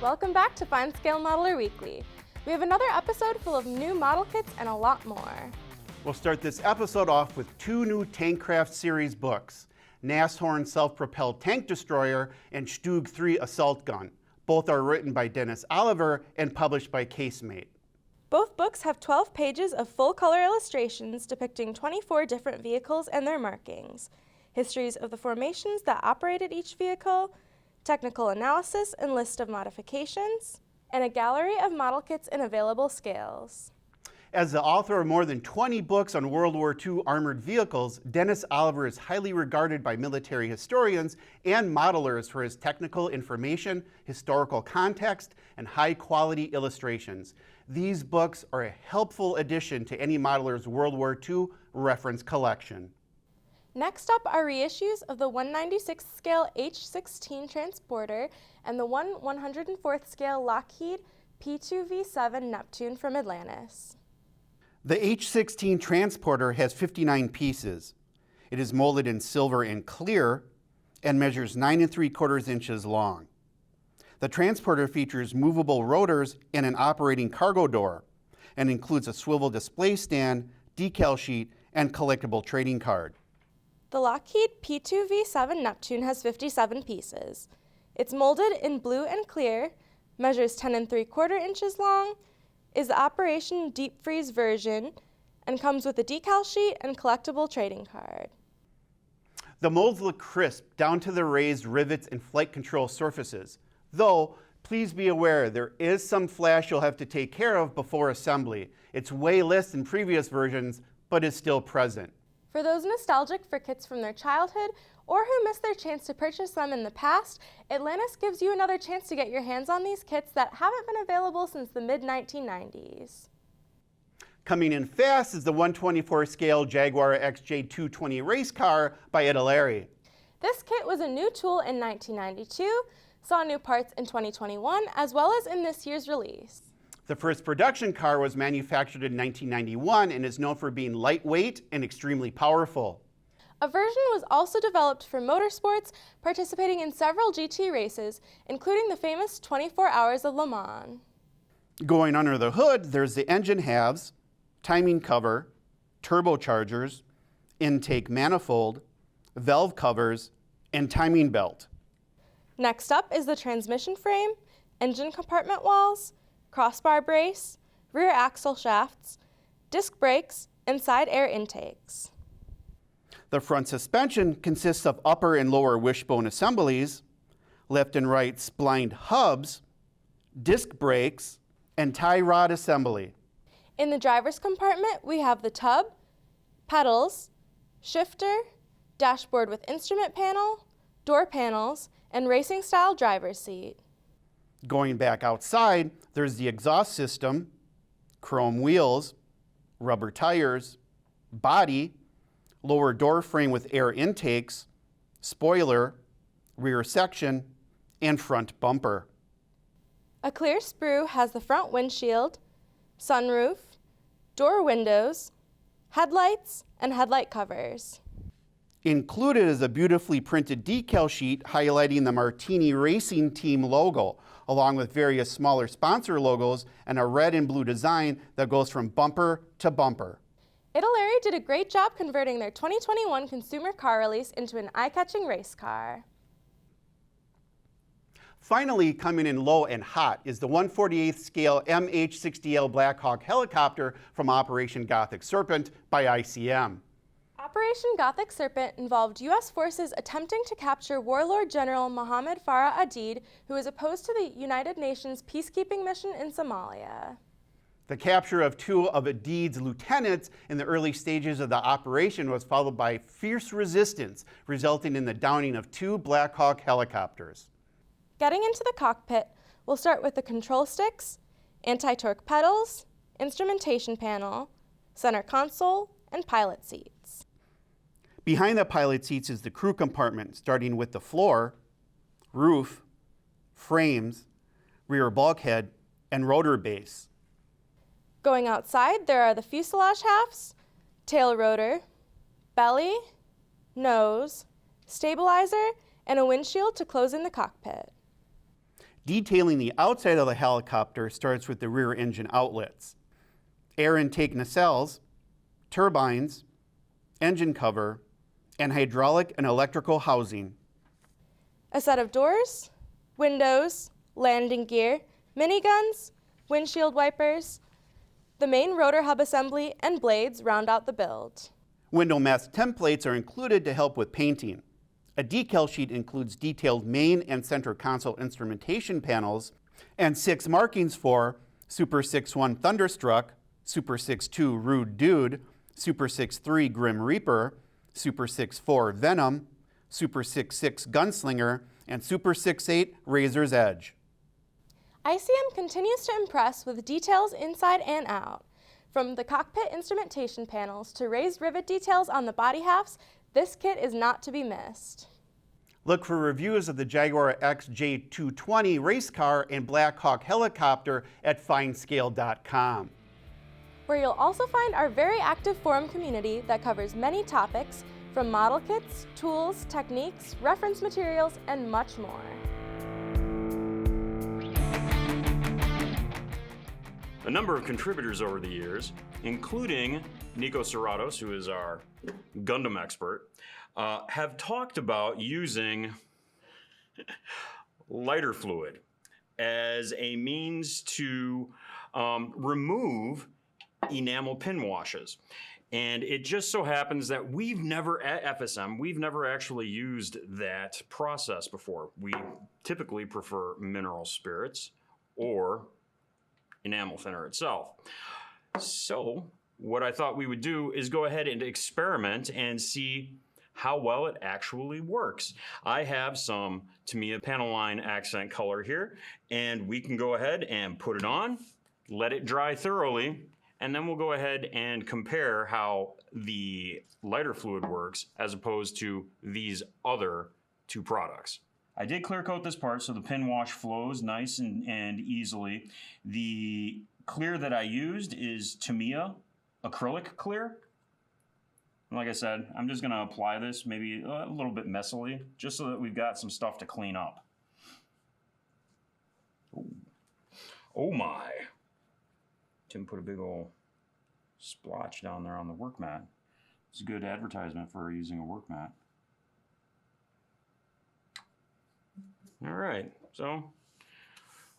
Welcome back to FineScale Modeler Weekly. We have another episode full of new model kits and a lot more. We'll start this episode off with two new Tankcraft series books, Nashorn Self-Propelled Tank Destroyer and Stug 3 Assault Gun. Both are written by Dennis Oliver and published by Casemate. Both books have 12 pages of full-color illustrations depicting 24 different vehicles and their markings, histories of the formations that operated each vehicle, technical analysis and list of modifications, and a gallery of model kits in available scales. As the author of more than 20 books on World War II armored vehicles, Dennis Oliver is highly regarded by military historians and modelers for his technical information, historical context, and high-quality illustrations. These books are a helpful addition to any modeler's World War II reference collection. Next up are reissues of the 196th scale H16 transporter and the 104th scale Lockheed P2V7 Neptune from Atlantis. The H16 transporter has 59 pieces. It is molded in silver and clear and measures 9 3/4 inches long. The transporter features movable rotors and an operating cargo door and includes a swivel display stand, decal sheet, and collectible trading card. The Lockheed P2V7 Neptune has 57 pieces. It's molded in blue and clear, measures 10 3/4 inches long, is the Operation Deep Freeze version, and comes with a decal sheet and collectible trading card. The molds look crisp down to the raised rivets and flight control surfaces, though please be aware there is some flash you'll have to take care of before assembly. It's way less than previous versions, but is still present. For those nostalgic for kits from their childhood or who missed their chance to purchase them in the past, Atlantis gives you another chance to get your hands on these kits that haven't been available since the mid-1990s. Coming in fast is the 124 scale Jaguar XJ 220 race car by Italeri. This kit was a new tool in 1992, saw new parts in 2021, as well as in this year's release. The first production car was manufactured in 1991 and is known for being lightweight and extremely powerful. A version was also developed for motorsports, participating in several GT races, including the famous 24 Hours of Le Mans. Going under the hood, there's the engine halves, timing cover, turbochargers, intake manifold, valve covers, and timing belt. Next up is the transmission frame, engine compartment walls, crossbar brace, rear axle shafts, disc brakes, and side air intakes. The front suspension consists of upper and lower wishbone assemblies, left and right splined hubs, disc brakes, and tie rod assembly. In the driver's compartment, we have the tub, pedals, shifter, dashboard with instrument panel, door panels, and racing-style driver's seat. Going back outside, there's the exhaust system, chrome wheels, rubber tires, body, lower door frame with air intakes, spoiler, rear section, and front bumper. A clear sprue has the front windshield, sunroof, door windows, headlights, and headlight covers. Included is a beautifully printed decal sheet highlighting the Martini Racing Team logo, along with various smaller sponsor logos and a red and blue design that goes from bumper to bumper. Italeri did a great job converting their 2021 consumer car release into an eye-catching race car. Finally, coming in low and hot is the 148th scale MH-60L Black Hawk helicopter from Operation Gothic Serpent by ICM. Operation Gothic Serpent involved U.S. forces attempting to capture warlord General Mohammed Farah Aidid, who is opposed to the United Nations peacekeeping mission in Somalia. The capture of two of Aidid's lieutenants in the early stages of the operation was followed by fierce resistance, resulting in the downing of two Black Hawk helicopters. Getting into the cockpit, we'll start with the control sticks, anti-torque pedals, instrumentation panel, center console, and pilot seats. Behind the pilot seats is the crew compartment, starting with the floor, roof, frames, rear bulkhead, and rotor base. Going outside, there are the fuselage halves, tail rotor, belly, nose, stabilizer, and a windshield to close in the cockpit. Detailing the outside of the helicopter starts with the rear engine outlets. Air intake nacelles, turbines, engine cover, and hydraulic and electrical housing. A set of doors, windows, landing gear, miniguns, windshield wipers, the main rotor hub assembly, and blades round out the build. Window mask templates are included to help with painting. A decal sheet includes detailed main and center console instrumentation panels and 6 markings for Super 6-1 Thunderstruck, Super 6-2 Rude Dude, Super 6-3 Grim Reaper, Super 6-4 Venom, Super 6-6 Gunslinger, and Super 6-8 Razor's Edge. ICM continues to impress with details inside and out. From the cockpit instrumentation panels to raised rivet details on the body halves, this kit is not to be missed. Look for reviews of the Jaguar XJ 220 race car and Black Hawk helicopter at FineScale.com. Where you'll also find our very active forum community that covers many topics, from model kits, tools, techniques, reference materials, and much more. A number of contributors over the years, including Nico Serratos, who is our Gundam expert, have talked about using lighter fluid as a means to remove enamel pinwashes. And it just so happens that at FSM, we've never actually used that process before. We typically prefer mineral spirits or enamel thinner itself. So what I thought we would do is go ahead and experiment and see how well it actually works. I have some Tamiya panel line accent color here, and we can go ahead and put it on, let it dry thoroughly, and then we'll go ahead and compare how the lighter fluid works as opposed to these other 2 products. I did clear coat this part so the pin wash flows nice and easily. The clear that I used is Tamiya acrylic clear. Like I said, I'm just gonna apply this maybe a little bit messily, just so that we've got some stuff to clean up. Ooh. Oh my. Tim put a big old splotch down there on the work mat. It's a good advertisement for using a work mat. All right, so,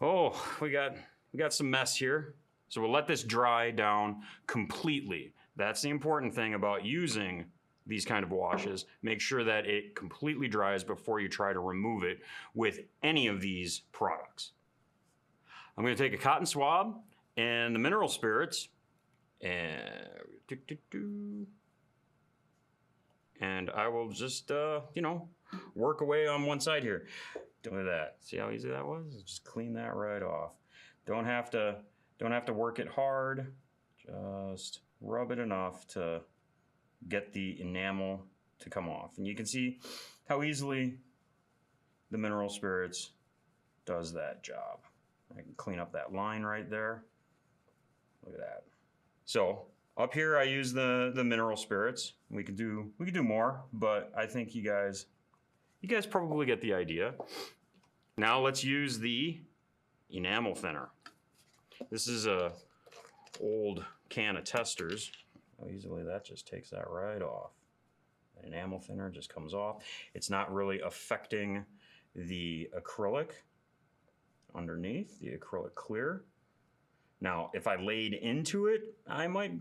we got some mess here. So we'll let this dry down completely. That's the important thing about using these kind of washes. Make sure that it completely dries before you try to remove it with any of these products. I'm gonna take a cotton swab and the mineral spirits and I will just, work away on one side here. Look at that. See how easy that was? Just clean that right off. Don't have to work it hard. Just rub it enough to get the enamel to come off. And you can see how easily the mineral spirits does that job. I can clean up that line right there. Look at that. So up here I use the mineral spirits. We could do more, but I think you guys probably get the idea. Now let's use the enamel thinner. This is a old can of Testers. How easily that just takes that right off. The enamel thinner just comes off. It's not really affecting the acrylic underneath, the acrylic clear. Now, if I laid into it, I might,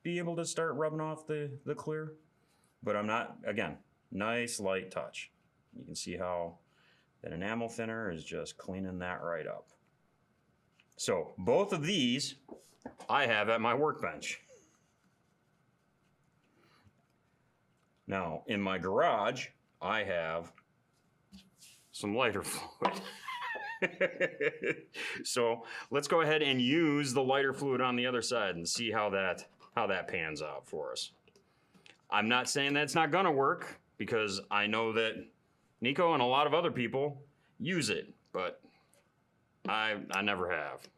be able to start rubbing off the clear, but I'm not. Again, nice light touch. You can see how that enamel thinner is just cleaning that right up. So both of these I have at my workbench. Now, in my garage, I have some lighter fluid. So let's go ahead and use the lighter fluid on the other side and see how that pans out for us. I'm not saying that it's not gonna work, because I know that Nico and a lot of other people use it, but I never have.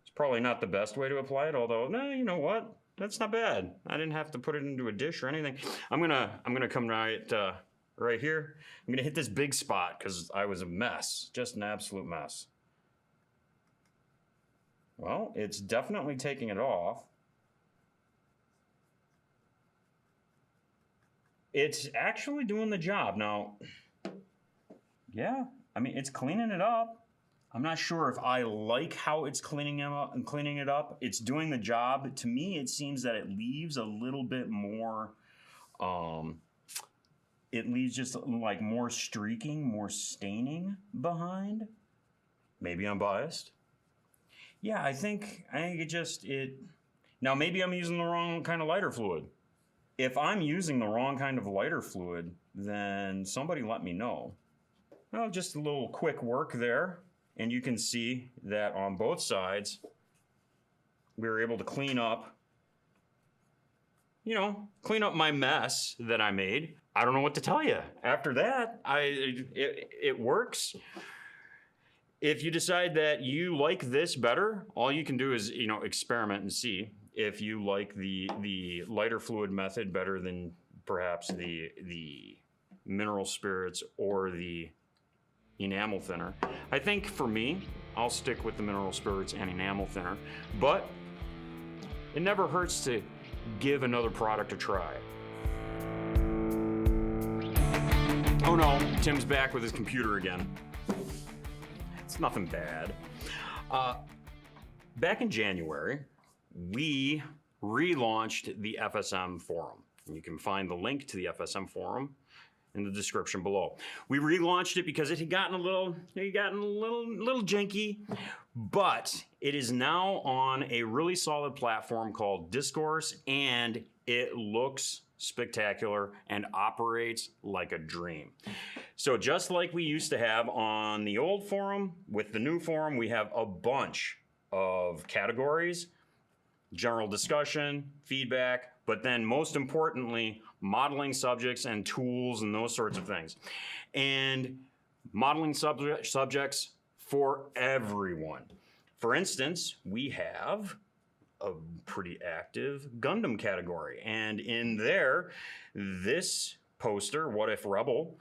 It's probably not the best way to apply it, although, no, you know what? That's not bad. I didn't have to put it into a dish or anything. I'm gonna come right right here. I'm gonna hit this big spot because I was a mess, just an absolute mess. Well, it's definitely taking it off. It's actually doing the job. Now, yeah, I mean, it's cleaning it up. I'm not sure if I like how it's cleaning it up. It's doing the job. To me, it seems that it leaves a little bit more, it leaves just like more streaking, more staining behind. Maybe I'm biased. Yeah, I think now maybe I'm using the wrong kind of lighter fluid. If I'm using the wrong kind of lighter fluid, then somebody let me know. Well, just a little quick work there. And you can see that on both sides, we were able to clean up my mess that I made. I don't know what to tell you. After that, it works. If you decide that you like this better, all you can do is, experiment and see if you like the lighter fluid method better than perhaps the mineral spirits or the enamel thinner. I think for me, I'll stick with the mineral spirits and enamel thinner, but it never hurts to give another product a try. Oh no, Tim's back with his computer again. It's nothing bad. Back in January, we relaunched the FSM Forum. And you can find the link to the FSM Forum in the description below. We relaunched it because it had gotten a little janky, but it is now on a really solid platform called Discourse, and it looks spectacular and operates like a dream. So just like we used to have on the old forum, with the new forum, we have a bunch of categories, general discussion, feedback, but then most importantly, modeling subjects and tools and those sorts of things. And modeling subjects for everyone. For instance, we have a pretty active Gundam category. And in there, this poster, What If Rebel,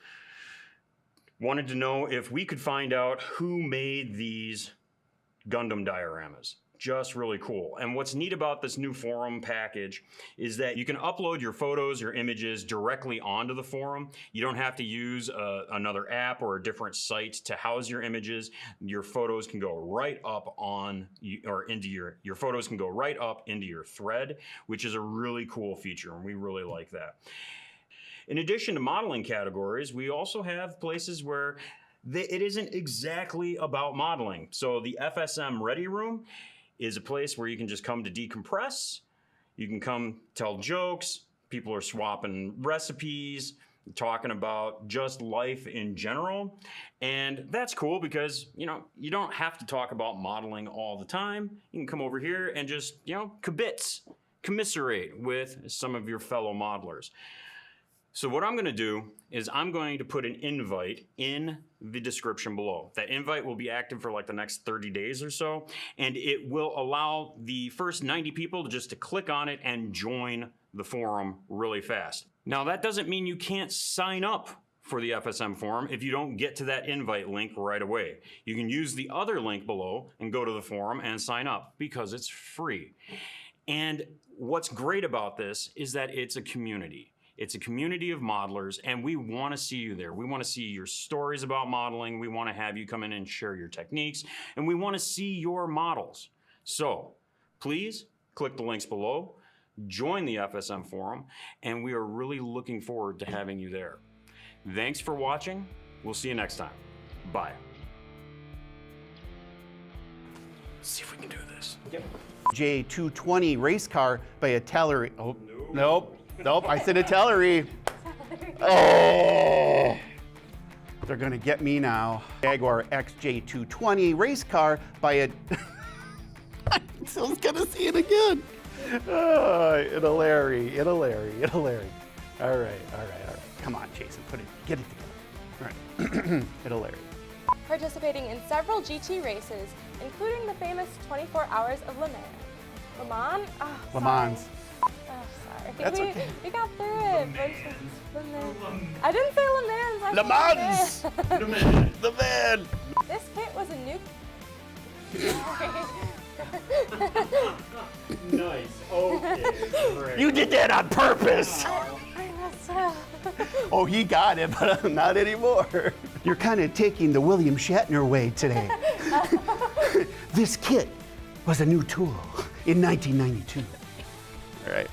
wanted to know if we could find out who made these Gundam dioramas. Just really cool. And what's neat about this new forum package is that you can upload your photos, your images directly onto the forum. You don't have to use another app or a different site to house your images. Your photos can go right up your photos can go right up into your thread, which is a really cool feature, and we really like that. In addition to modeling categories, we also have places where it isn't exactly about modeling. So the FSM Ready Room is a place where you can just come to decompress. You can come tell jokes. People are swapping recipes, talking about just life in general. And that's cool because, you don't have to talk about modeling all the time. You can come over here and just, commiserate with some of your fellow modelers. So what I'm going to do is I'm going to put an invite in the description below. That invite will be active for like the next 30 days or so, and it will allow the first 90 people to click on it and join the forum really fast. Now that doesn't mean you can't sign up for the FSM Forum if you don't get to that invite link right away. You can use the other link below and go to the forum and sign up because it's free. And what's great about this is that it's a community. It's a community of modelers, and we want to see you there. We want to see your stories about modeling. We want to have you come in and share your techniques, and we want to see your models. So please click the links below, join the FSM Forum, and we are really looking forward to having you there. Thanks for watching. We'll see you next time. Bye. Let's see if we can do this. Yep. J220 race car by Italeri. Oh, nope. Nope, I said Italeri. Oh, they're gonna get me now. Jaguar XJ 220 race car by a. I'm still gonna see it again. Italeri. All right. Come on, Jason, get it together. All right, Italeri. Participating in several GT races, including the famous 24 Hours of Le Mans. Le Mans? Oh, Le Mans. sorry. That's okay. We got through it. I didn't say Le Mans. I Le Mans! said The man. The man! This kit was a new. Nice. Okay. Great. You did that on purpose! I messed up. Oh, he got it, but not anymore. You're kind of taking the William Shatner way today. This kit was a new tool in 1992. All right.